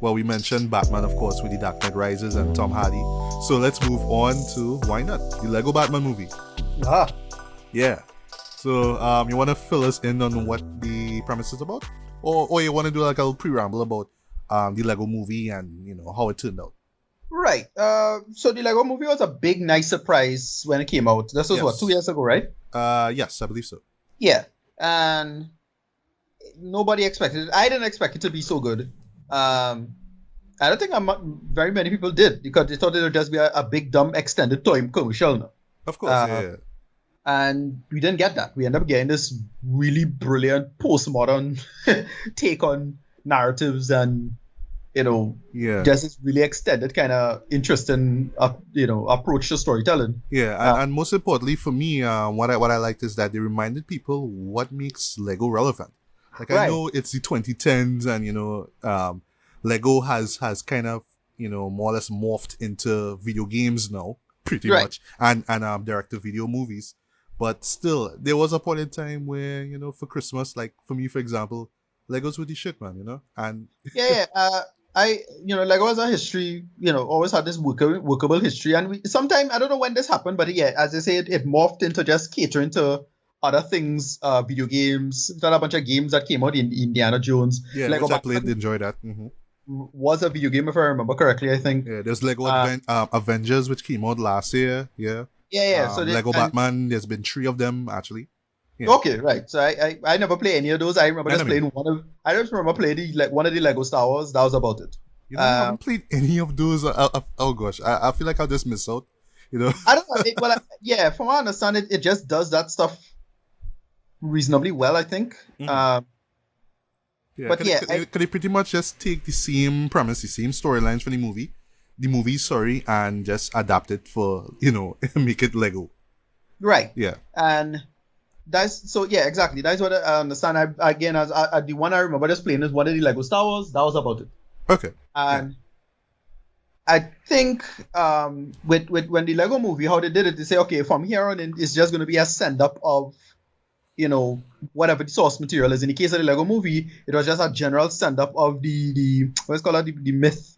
Well, we mentioned Batman, of course, with the Dark Knight Rises and Tom Hardy. So let's move on to, why not, the Lego Batman movie. Ah. Yeah. So you want to fill us in on what the premise is about? Or you want to do like a little preamble about the Lego movie and, how it turned out? Right. So the Lego movie was a big, nice surprise when it came out. This was, Yes. 2 years ago, right? Yes, I believe so. Yeah. And nobody expected it. I didn't expect it to be so good. I don't think very many people did, because they thought it would just be a big, dumb, extended toy commercial. No? Of course, yeah. And we didn't get that. We ended up getting this really brilliant postmodern take on narratives and, just this really extended kind of interesting, approach to storytelling. Yeah, and most importantly for me, what I liked is that they reminded people what makes Lego relevant. Like, I know it's the 2010s and, Lego has kind of, more or less morphed into video games now, pretty much, and direct-to-video movies. But still, there was a point in time where, for Christmas, like for me, for example, Legos were the shit, man, and... Lego has a history, always had this workable history. And sometimes, I don't know when this happened, but yeah, as they say, it morphed into just catering to other things, video games. There are a bunch of games that came out in Indiana Jones. Yeah, Lego which I played, enjoyed that. Mm-hmm. Was a video game, if I remember correctly, I think. Yeah, there's Lego Avengers, which came out last year. Yeah. So Lego Batman, there's been 3 of them, actually. Yeah. Okay, right. So I never played any of those. I remember just playing I just remember playing one of the Lego Star Wars. That was about it. I haven't played any of those. Oh gosh, I feel like I'll just miss out. I don't know. From what I understand, it just does that stuff reasonably well, I think. Mm-hmm. Could they pretty much just take the same premise, the same storylines for the movie, and just adapt it for, make it Lego. Right. Yeah. And exactly. That's what I understand. The one I remember just playing is one of the Lego Star Wars. That was about it. Okay. And I think with when the Lego movie, how they did it, they say, okay, from here on in, it's just going to be a send-up of, whatever the source material is. In the case of the Lego movie, it was just a general send-up of the what's called the myth.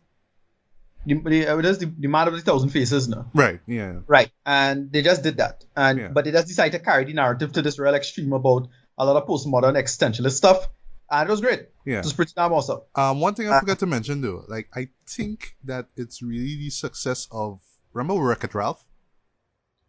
The Man of the Thousand Faces now. Right, yeah. Right. And they just did that. But they just decided to carry the narrative to this real extreme about a lot of postmodern existentialist stuff. And it was great. Yeah. It was pretty damn awesome. One thing I forgot to mention though, like, I think that it's really the success of, remember Wreck-It Ralph?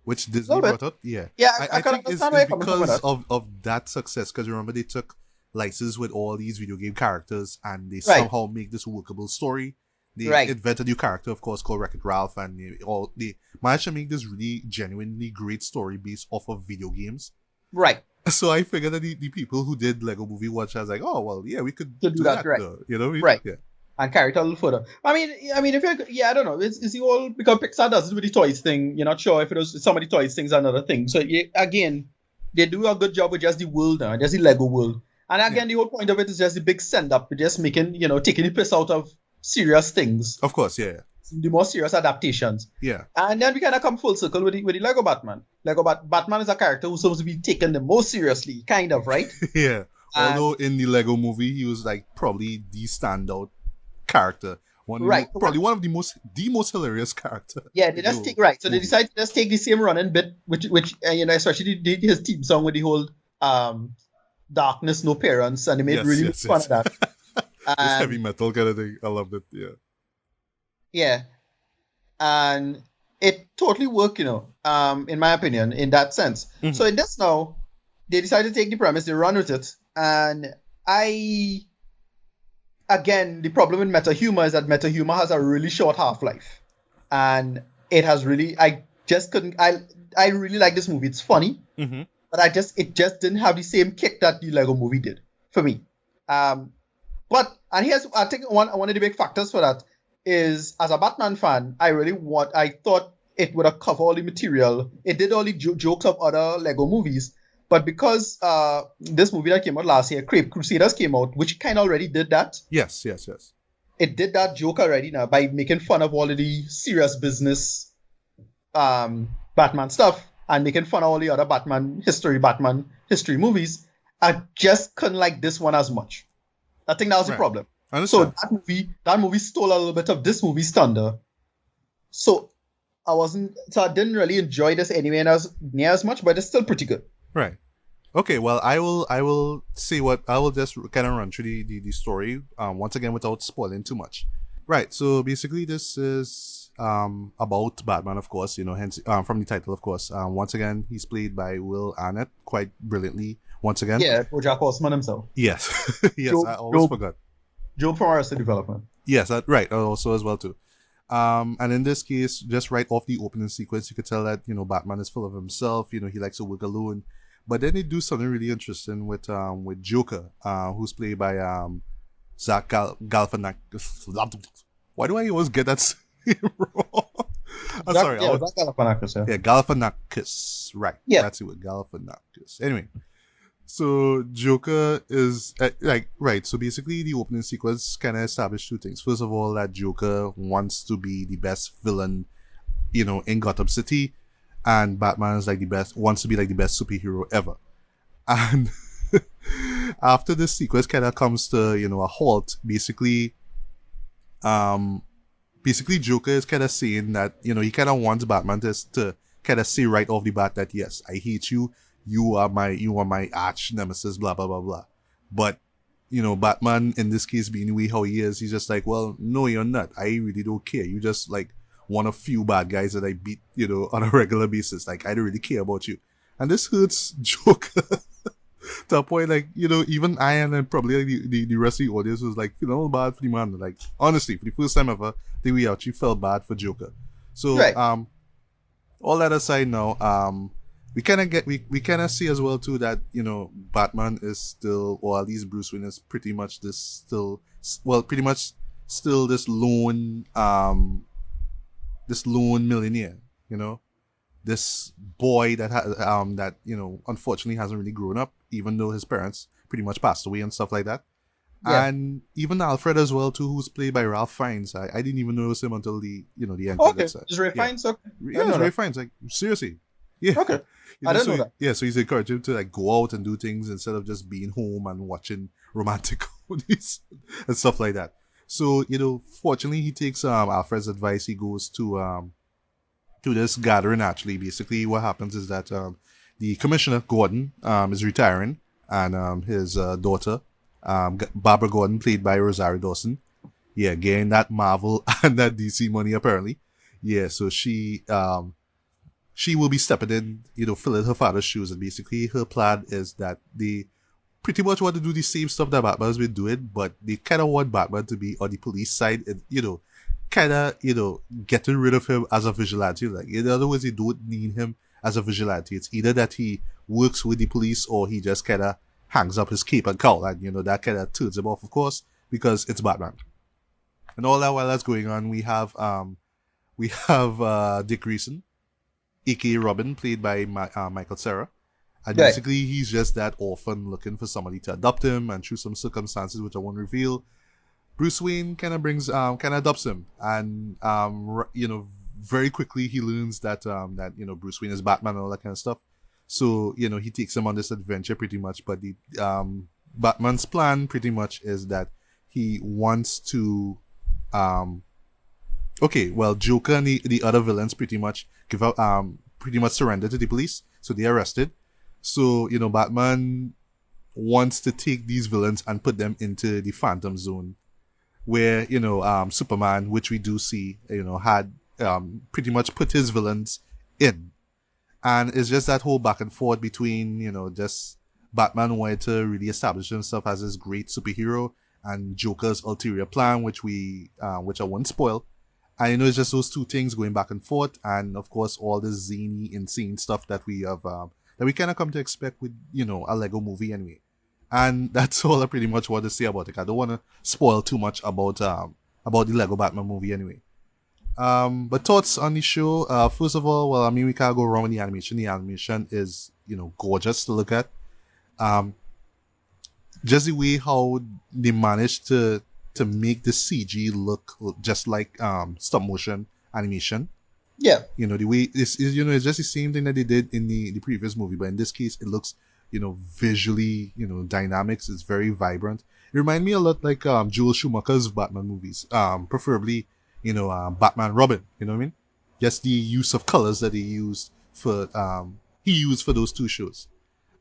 Which Disney brought out? Yeah. Yeah, I think it's because of that success. Because remember, they took licenses with all these video game characters and they somehow make this workable story. They invented a new character, of course, called Wreck-It Ralph, and they managed to make this really genuinely great story based off of video games. Right. So I figured that the people who did Lego Movie Watch, I was like, oh, well, yeah, we could do that. Right. Though, right. Yeah. And carry it a little further. I mean, if I don't know, it's the whole, because Pixar does it with the toys thing. You're not sure if it was some of the toys things are another thing. So again, they do a good job with just the world now, just the Lego world. And again, the whole point of it is just the big send-up, just making, taking the piss out of serious things. Of course, yeah. The more serious adaptations. Yeah. And then we kind of come full circle with the Lego Batman. Batman is a character who's supposed to be taken the most seriously, kind of, right? Yeah. Although in the Lego movie, he was like probably the standout character. Probably one of the most hilarious character. Yeah, they just take So they decided to just take the same running bit, which especially his theme song with the whole darkness, no parents, and they made fun of that. This heavy metal kind of thing. I loved it. Yeah. Yeah. And it totally worked, in my opinion, in that sense. Mm-hmm. So in this now, they decided to take the premise, they run with it, and again, the problem with meta humor is that meta humor has a really short half-life. And it has really, I really like this movie. It's funny, but it just didn't have the same kick that the Lego movie did for me. I think one of the big factors for that is, as a Batman fan, I thought it would have covered all the material. It did all the jokes of other Lego movies. But because this movie that came out last year, Crusaders, came out, which kind of already did that. Yes. It did that joke already now by making fun of all of the serious business Batman stuff and making fun of all the other Batman history movies. I just couldn't like this one as much. I think that was the problem. I So understand. that movie stole a little bit of this movie's thunder. So I didn't really enjoy this anyway, and I was near as much, but it's still pretty good. Right. Okay, well, I will see what I will just kind of run through the story once again without spoiling too much. Right. So basically, this is about Batman, of course. Hence from the title, of course. Once again, he's played by Will Arnett quite brilliantly. Once again, Yeah, BoJack Horseman himself. yes, yes. Job, I always Job, forgot. Job from Arrested Development. Yes, right. Also as well too. And in this case, just right off the opening sequence, you could tell that Batman is full of himself. He likes to work alone. But then they do something really interesting with Joker, who's played by Zach Galifianakis. Why do I always get that wrong? I'm sorry. Zach Galifianakis, yeah. Yeah, Galifianakis. Right. Yeah. That's it with Galifianakis. Anyway, so Joker is right. So basically, the opening sequence kind of established two things. First of all, that Joker wants to be the best villain, in Gotham City, and Batman is wants to be like the best superhero ever. And after this sequence kind of comes to a halt, basically Joker is kind of saying that he kind of wants Batman to kind of say right off the bat that yes, I hate you. You are my arch nemesis. Blah blah blah blah. But Batman in this case being the way how he is, he's just like, well, no, you're not. I really don't care. You just like one of few bad guys that I beat, on a regular basis. Like I don't really care about you, and this hurts Joker. To a point, like, even I and then probably like, the rest of the audience was like feeling a little bad for the man. Like, honestly, for the first time ever, I think we actually felt bad for Joker. So, Right. all that aside now, we kind of see as well too that Batman is still, or at least Bruce Wayne is pretty much pretty much still this lone millionaire. This boy that unfortunately hasn't really grown up, even though his parents pretty much passed away and stuff like that. Yeah. And even Alfred as well too, who's played by Ralph Fiennes. I didn't even notice him until the end Okay. credits. Is Ray Fiennes? Okay. Yeah, it's Ray Fiennes. Like seriously. Yeah. Okay. I didn't know that. Yeah, so he's encouraged him to like go out and do things instead of just being home and watching romantic comedies and stuff like that. So, fortunately he takes Alfred's advice. He goes to this gathering. Actually, basically what happens is that the commissioner Gordon is retiring, and his daughter Barbara Gordon, played by Rosario Dawson, getting that Marvel and that DC money apparently. So she will be stepping in, filling her father's shoes, and basically her plan is that they pretty much want to do the same stuff that Batman's been doing, but they kind of want Batman to be on the police side and kind of, getting rid of him as a vigilante. Like, in other words, they don't need him as a vigilante. It's either that he works with the police or he just kind of hangs up his cape and cowl, and, that kind of turns him off, of course, because it's Batman. And all that while that's going on, we have Dick Grayson, aka Robin, played by Michael Cera. And Right. basically, he's just that orphan looking for somebody to adopt him, and through some circumstances which I won't reveal, Bruce Wayne kind of adopts him, and very quickly he learns that Bruce Wayne is Batman and all that kind of stuff. So he takes him on this adventure pretty much. But the Batman's plan pretty much is that he wants to Joker and the other villains pretty much surrender to the police, so they're arrested. So Batman wants to take these villains and put them into the Phantom Zone, where Superman, which we do see, had pretty much put his villains in, and it's just that whole back and forth between just Batman wanted to really establish himself as this great superhero, and Joker's ulterior plan, which I won't spoil. And it's just those two things going back and forth, and of course all this zany, insane stuff that we have that we kind of come to expect with a Lego movie anyway. And that's all I pretty much want to say about it. I don't want to spoil too much about the Lego Batman movie anyway. But thoughts on the show? First of all, well, I mean, we can't go wrong with the animation. The animation is gorgeous to look at. Just the way how they managed to make the CG look just like stop motion animation. Yeah. The way it's just the same thing that they did in the previous movie, but in this case it looks visually, dynamics. It's very vibrant. It reminds me a lot like Joel Schumacher's Batman movies, preferably, Batman Robin. You know what I mean? Just the use of colors that he used for those two shows.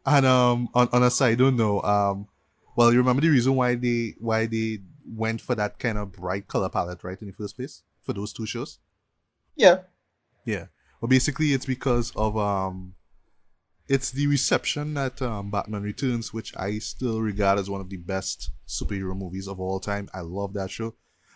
And on a side note, well, you remember the reason why they went for that kind of bright color palette, right, in the first place for those two shows? Yeah. Yeah. Well, basically, it's because of it's the reception that Batman Returns, which I still regard as one of the best superhero movies of all time. I love that show.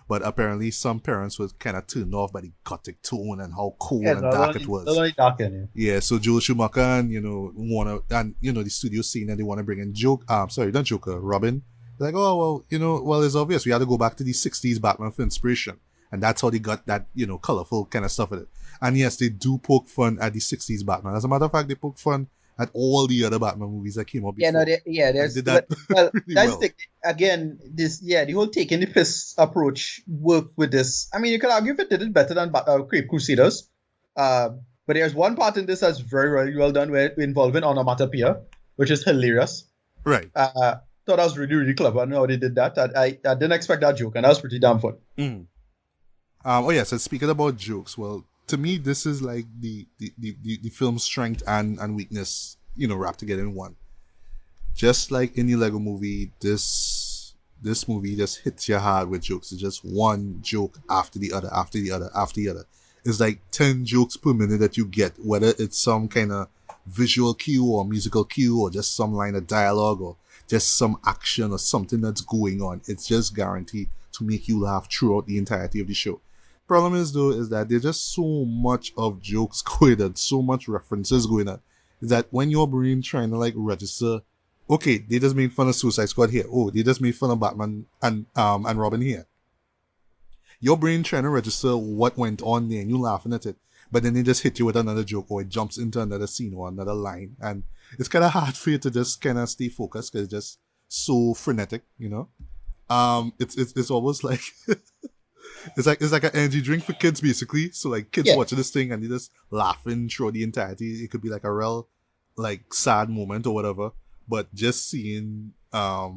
But apparently some parents were kind of turned off by the gothic tone and how cool and dark it was. Not only dark, yeah. Yeah, so Joel Schumacher and, the studio scene and they want to bring in not Joker, Robin. They're like, oh, well, it's obvious. We had to go back to the 60s Batman for inspiration. And that's how they got that, colorful kind of stuff in it. And yes, they do poke fun at the 60s Batman. As a matter of fact, they poke fun at all the other Batman movies that came up before. There's did that well, really that's well. the whole taking the piss approach worked with this. I mean, you could argue if it did it better than Cape Crusaders. But there's one part in this that's very, very well done where involving onomatopoeia, which is hilarious. Right. Thought that was really, really clever. I know how they did that. I didn't expect that joke, and that was pretty damn fun. So speaking about jokes, well, to me, this is like the film's strength and weakness, wrapped together in one. Just like in the Lego movie, this movie just hits you hard with jokes. It's just one joke after the other, after the other, after the other. It's like 10 jokes per minute that you get, whether it's some kind of visual cue or musical cue or just some line of dialogue or just some action or something that's going on. It's just guaranteed to make you laugh throughout the entirety of the show. Problem is though, is that there's just so much of jokes going on, so much references going on, is that when your brain trying to like register, okay, they just made fun of Suicide Squad here. Oh, they just made fun of Batman and Robin here. Your brain trying to register what went on there and you laughing at it, but then they just hit you with another joke or it jumps into another scene or another line, and it's kind of hard for you to just kind of stay focused because it's just so frenetic, It's almost like it's like an energy drink for kids basically. So like kids watching this thing and they just laughing throughout the entirety. It could be like a real like sad moment or whatever. But just seeing a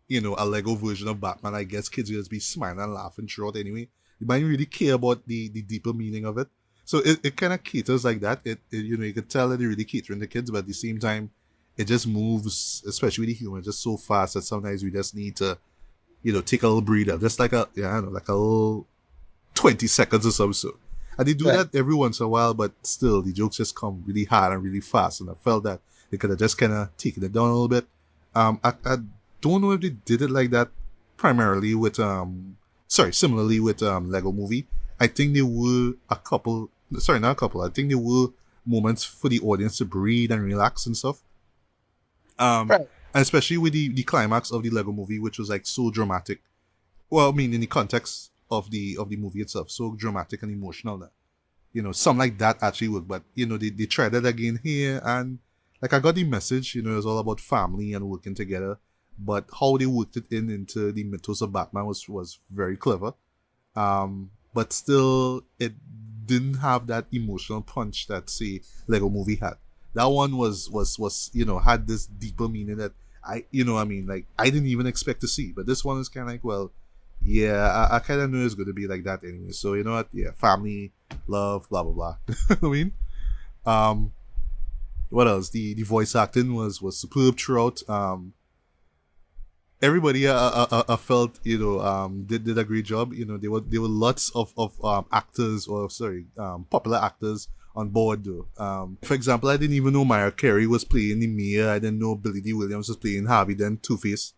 Lego version of Batman, I guess kids will just be smiling and laughing throughout anyway. You might really care about the deeper meaning of it. So it kind of caters like that. You could tell that they really catering to kids, but at the same time, it just moves, especially with the humor, just so fast that sometimes we just need to take a little breather, just like like a little 20 seconds or something. So, and they do that every once in a while, but still, the jokes just come really hard and really fast. And I felt that they could have just kind of taken it down a little bit. I don't know if they did it like that primarily with, similarly with Lego Movie. I think there were I think there were moments for the audience to breathe and relax and stuff. And especially with the climax of the Lego Movie, which was like so dramatic. Well, I mean, in the context of the movie itself, so dramatic and emotional that, something like that actually worked. But, they tried it again here, and like I got the message, it was all about family and working together. But how they worked it into the mythos of Batman was very clever. But still, it didn't have that emotional punch that, say, Lego Movie had. That one was had this deeper meaning that I didn't even expect to see. But this one is kind of like, well, yeah, I kind of knew it's going to be like that anyway. So, you know what? Yeah, family, love, blah, blah, blah. I mean, what else? The voice acting was superb throughout. Everybody I felt did a great job. There were lots of actors popular actors on board though. For example, I didn't even know Mariah Carey was playing the Mia. I didn't know Billy D. Williams was playing Harvey Dent, Two-Face.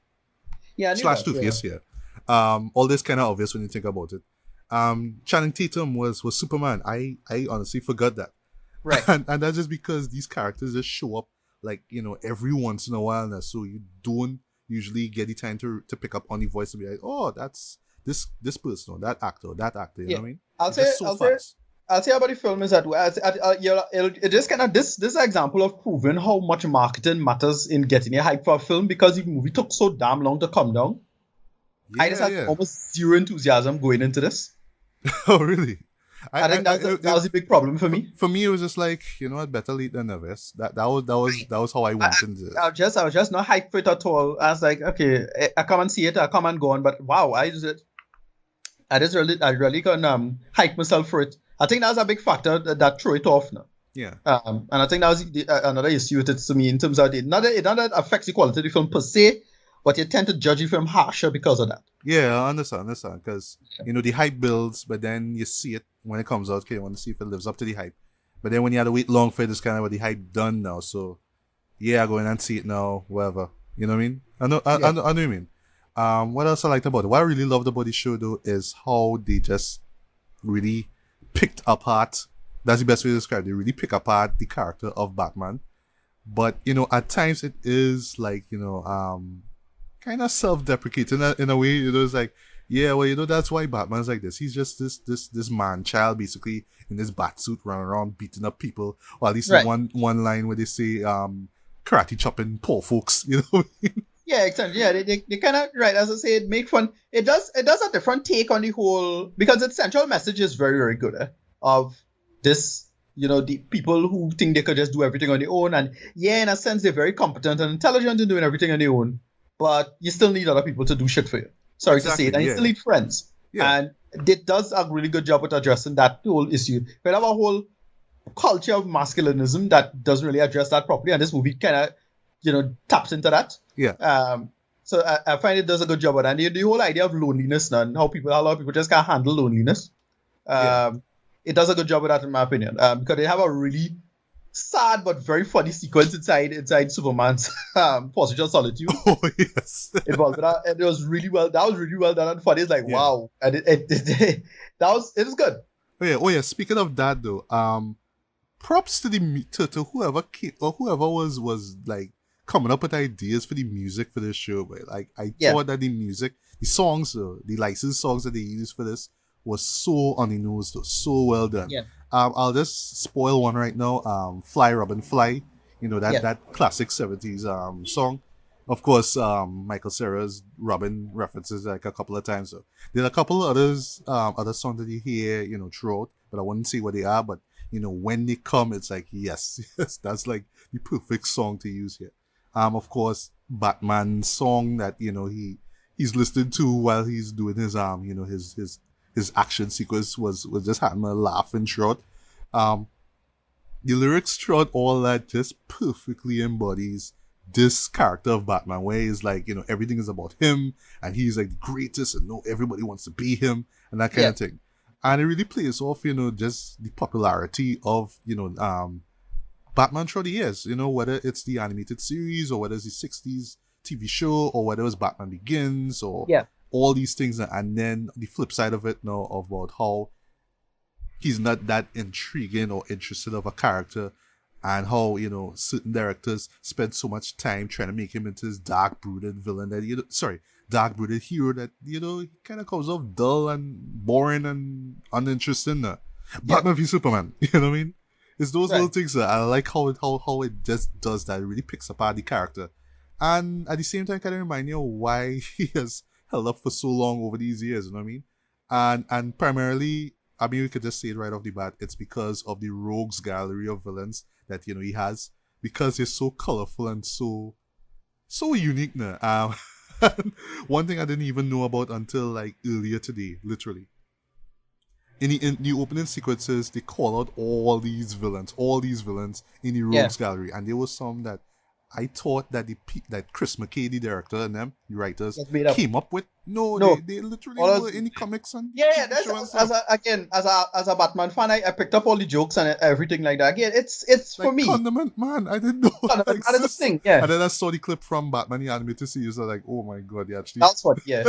Yeah, / Two-Face, yeah. All this kind of obvious when you think about it. Channing Tatum was Superman. I honestly forgot that. Right. and that's just because these characters just show up like, every once in a while now, so you don't usually get the time to pick up on the voice and be like, oh, that's this person or that actor, you know what I mean? I'll say about the film is that it just kind of this is an example of proving how much marketing matters in getting a hype for a film, because the movie took so damn long to come down. Yeah, I just had almost zero enthusiasm going into this. Oh, really? I think that was a big problem for me. For me, it was just like, you know what, better late than never. That was how I went into this. I was just not hyped for it at all. I was like, okay, I come and see it, I come and go on, but wow, I really couldn't hype myself for it. I think that was a big factor that threw it off now. Yeah. And I think that was another issue with it to me in terms of it not that affects the quality of the film per se, but you tend to judge the film harsher because of that. Yeah, I understand, because you know the hype builds, but then you see it when it comes out. Okay, you want to see if it lives up to the hype, but then when you had to wait long for it, it's kind of what the hype done now. So yeah, go in and see it now, whatever. You know what I mean? I know what you mean. What else I liked about it? What I really loved about the show though is how they just really picked apart. That's the best way to describe it. They really pick apart the character of Batman, but you know at times it is like kind of self-deprecating in a way. You know, it's like, yeah, well, you know, that's why Batman's like this. He's just this man child, basically, in this bat suit, running around beating up people. Or at least one line where they say, karate chopping poor folks. You know what I mean? Yeah, exactly. Yeah, they kind of, right, as I say, it make fun. It does a different take on the whole, because its central message is very, very good, of this, you know, the people who think they could just do everything on their own. And yeah, in a sense, they're very competent and intelligent in doing everything on their own. But you still need other people to do shit for you. Sorry to say it. And you still need friends. Yeah. And it does a really good job at addressing that whole issue. We have a whole culture of masculinism that doesn't really address that properly. And this movie kind of, you know, taps into that. Yeah. So I find it does a good job at that. And the whole idea of loneliness now, and how a lot of people just can't handle loneliness. It does a good job of that, in my opinion. Because they have a really sad but very funny sequence inside Superman's Pursuit of Solitude. Oh yes, it was really well. That was really well done and funny. It's like wow, and it was good. Oh yeah. Speaking of that though, props to to whoever was like coming up with ideas for the music for this show. But like I thought that the songs, the licensed songs that they used for this was so on the nose, though, so well done. Yeah. I'll just spoil one right now. Fly Robin Fly, you know that classic 70s song. Of course, Michael Cera's Robin references like a couple of times. So there's a couple of other songs that you hear, you know, throughout, but I wouldn't say what they are. But you know, when they come, it's like yes, that's like the perfect song to use here. Of course, Batman's song that you know he's listening to while he's doing his you know his action sequence was just having a laughing throughout. The lyrics throughout all that just perfectly embodies this character of Batman, where he's like, you know, everything is about him and he's like the greatest and everybody wants to be him and that kind of thing. And it really plays off, you know, just the popularity of, you know, Batman through the years, you know, whether it's the animated series or whether it's the 60s TV show or whether it's Batman Begins or all these things. And then the flip side of it now about how he's not that intriguing or interested of a character and how, you know, certain directors spend so much time trying to make him into this dark brooded villain that, dark brooded hero that, you know, he kind of comes off dull and boring and uninteresting. Batman v Superman, you know what I mean? It's those little things that I like how it just does that. It really picks apart the character. And at the same time, kind of remind you of why he has held up for so long over these years, you know what I mean? And primarily, I mean, we could just say it right off the bat, it's because of the rogues gallery of villains that, you know, he has. Because they're so colorful and so unique now. One thing I didn't even know about until like earlier today, literally. In the opening sequences, they call out all these villains in the rogues gallery, and there was some that I thought that that Chris McKay, the director, and them, the writers, came up with. No. They literally were in the comics and that's as a Batman fan, I picked up all the jokes and everything like that. Again, it's like, for me. Condiment Man, I didn't know. Condiment Man is a thing, yeah. And then I saw the clip from Batman the animated series. I was like, oh my god, they actually. That's what, yeah.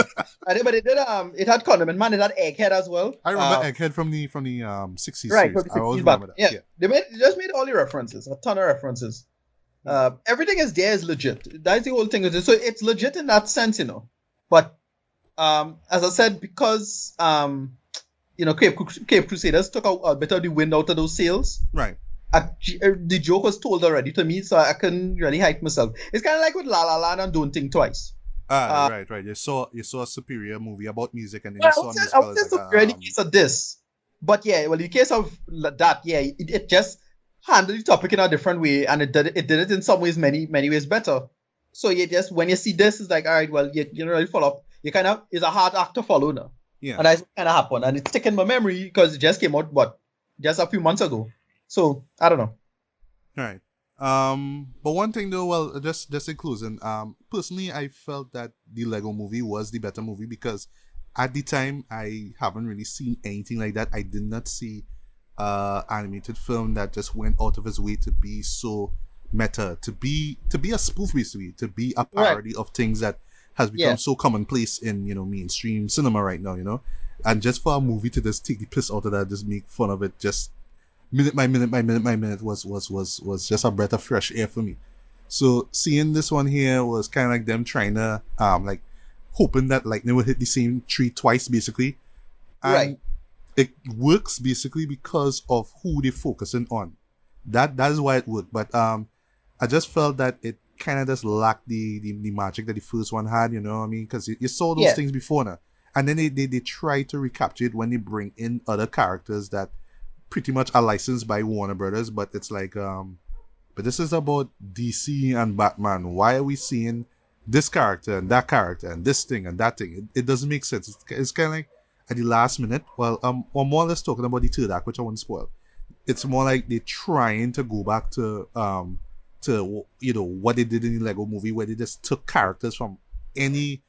But it did. It had Condiment Man. It had Egghead as well. I remember Egghead from the 60s right, series. From the 60s I always remember that. Yeah. They just made all the references, a ton of references. Everything is legit. That's the whole thing. So it's legit in that sense, you know. But as I said, because you know, Cape Crusaders took a bit of the wind out of those sails. Right. The joke was told already to me, so I couldn't really hype myself. It's kind of like with La La Land and Don't Think Twice. Right. You saw a superior movie about music, and then you saw I would say superior in the case of this. But yeah, well, in the case of that, yeah, it just handled the topic in a different way, and it did it in some ways, many ways better. So you just when you see this, it's like, all right, well, you don't really follow up. You kind of it's a hard act to follow now, Yeah. and that's what kind of happened, and it's sticking in my memory because it just came out just a few months ago. So I don't know. Right. But one thing though, well, just in closing, personally, I felt that the Lego Movie was the better movie because at the time I haven't really seen anything like that. I did not see animated film that just went out of its way to be so meta, to be a spoof basically, to be a Right. parody of things that has become Yeah. so commonplace in mainstream cinema right now. And just for a movie to just take the piss out of that, just make fun of it, just minute was just a breath of fresh air for me. So seeing this one here was kind of like them trying to like hoping that lightning would hit the same tree twice basically, and Right. it works basically because of who they're focusing on. That is why it worked. But I just felt that it kind of just lacked the magic that the first one had. You know what I mean? Because you saw those Yeah. things before now, and then they try to recapture it when they bring in other characters that pretty much are licensed by Warner Brothers, but it's like but this is about DC and Batman. Why are we seeing this character and that character and this thing and that thing? It doesn't make sense. It's kind of like at the last minute. Well, we're more or less talking about the third act, which I won't spoil. It's more like they're trying to go back to what they did in the Lego Movie, where they just took characters from any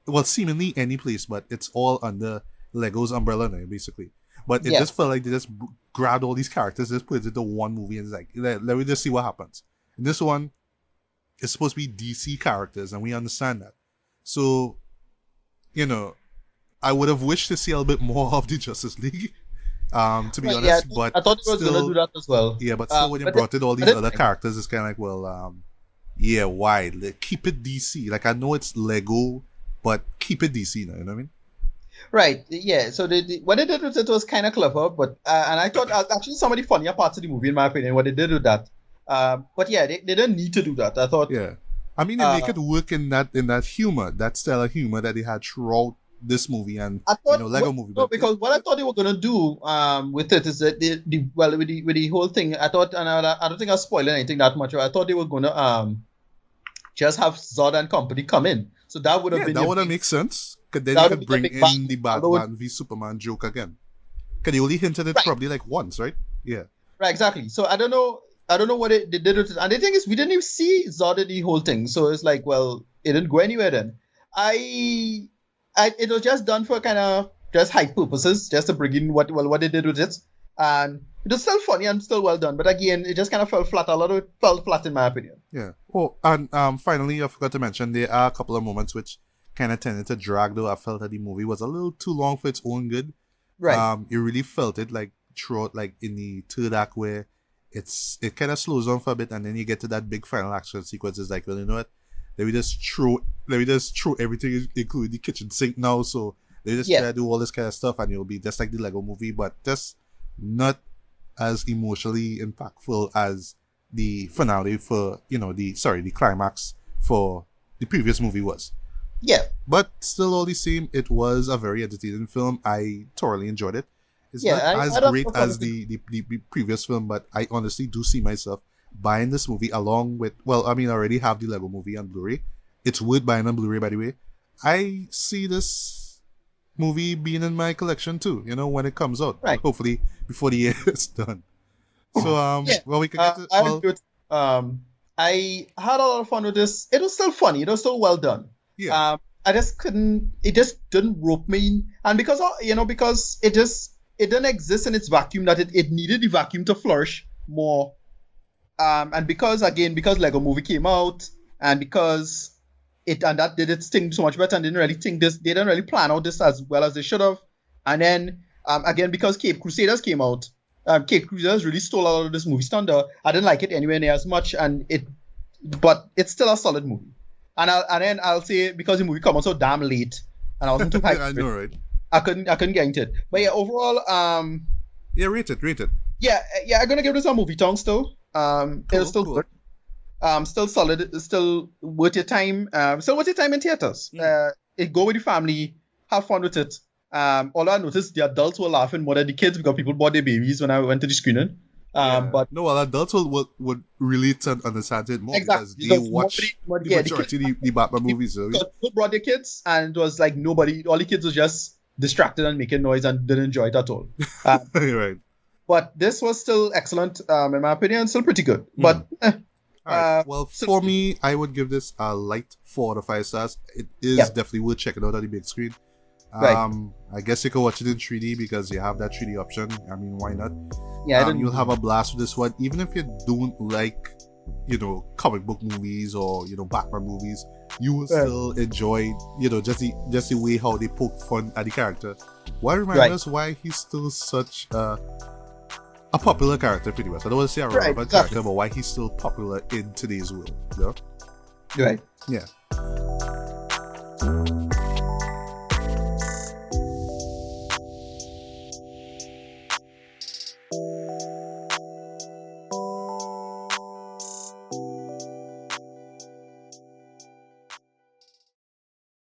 well seemingly any place, but it's all under Lego's umbrella now, basically. But it Yeah. just felt like they just grabbed all these characters, just put it into one movie, and it's like, let me just see what happens. And this one is supposed to be DC characters, and we understand that. So, you know, I would have wished to see a little bit more of the Justice League, to be Right. Yeah. honest. But I thought it was gonna do still, that as well. yeah, but still, when you But brought in all but these it's other fine. characters, it's kind of like, well, yeah, why? Keep it DC. Like, I know it's Lego, but keep it DC now, you know what I mean? Right. Yeah. So what they did with it was kind of clever, but and I thought actually some of the funnier parts of the movie, in my opinion, what they did with that. But yeah, they didn't need to do that. I thought. Yeah. I mean, they make Uh, it work in that humor, that style of humor that they had throughout this movie and I thought Lego movie. no, But because what I thought they were gonna do with it is that well with the whole thing, I thought, and I don't think I was spoiling anything that much. I thought they were gonna just have Zod and company come in, so that would have yeah, been that a would have big make sense. Cause then that you would have could been a bring big bang. in the Although Batman v Superman joke again. Cause they only hinted it right, probably like once, right? Yeah. right, exactly. So I don't know what they did with it. And the thing is, we didn't even see Zod in the whole thing, so it's like, well, it didn't go anywhere then. I, it was just done for kind of just hype purposes, just to bring in what they did with it, and it was still funny and still well done. But again, it just kind of fell flat. A lot of it fell flat in my opinion. Yeah. Oh, and finally, I forgot to mention there are a couple of moments which kind of tended to drag. Though I felt that the movie was a little too long for its own good. Right. You really felt it like throughout, like in the third act where it kind of slows down for a bit, and then you get to that big final action sequence. It's like, well, you know what? Let me just throw everything, including the kitchen sink now. So they just Yeah. try to do all this kind of stuff, and it'll be just like the Lego Movie, but just not as emotionally impactful as the finale for the climax for the previous movie was. Yeah. But still, all the same, it was a very entertaining film. I thoroughly enjoyed it. It's Yeah. not as I don't great know as if the previous film, but I honestly do see myself buying this movie along with, well, I mean, I already have the Lego movie on Blu-ray. It's worth buying on Blu-ray, by the way. I see this movie being in my collection too, when it comes out. right. Hopefully before the year is done. So, Yeah. well, we could get to, I well, agree with, I had a lot of fun with this. It was still funny. It was still well done. yeah, I just couldn't. It just didn't rope me in, and because it didn't exist in its vacuum that it needed the vacuum to flourish more. And because Lego Movie came out, and because that did its thing so much better, and they didn't really plan out this as well as they should have. And then again, because Cape Crusaders came out, Cape Crusaders really stole a lot of this movie's thunder. I didn't like it anywhere near as much, but it's still a solid movie. And then I'll say, because the movie came out so damn late, and I wasn't too hyped I for it, know, right? I couldn't get into it. But yeah, overall, Yeah, rate it. yeah, I'm gonna give this a movie tongue still. It was still Cool. good. Still solid. It's still worth your time. Still worth your time in theaters. Mm. Go with your family, have fun with it. Although I noticed the adults were laughing more than the kids because people bought their babies when I went to the screening. But no, well, adults would relate and understand it more because exactly they watch the majority of the Batman movies. So people brought their kids, and it was like nobody, all the kids were just distracted and making noise and didn't enjoy it at all. right. But this was still excellent, in my opinion, still pretty good. But all right. Well, for me, I would give this a light 4 out of 5 stars. It is definitely worth checking out on the big screen. I guess you can watch it in 3D because you have that 3D option. I mean, why not? Yeah, you'll have a blast with this one. Even if you don't like, comic book movies or, Batman movies, you will still enjoy, just the way how they poke fun at the character. Why remind us why he's still such a popular character, pretty much. I don't want to say a relevant character, but why he's still popular in today's world, Right. Yeah.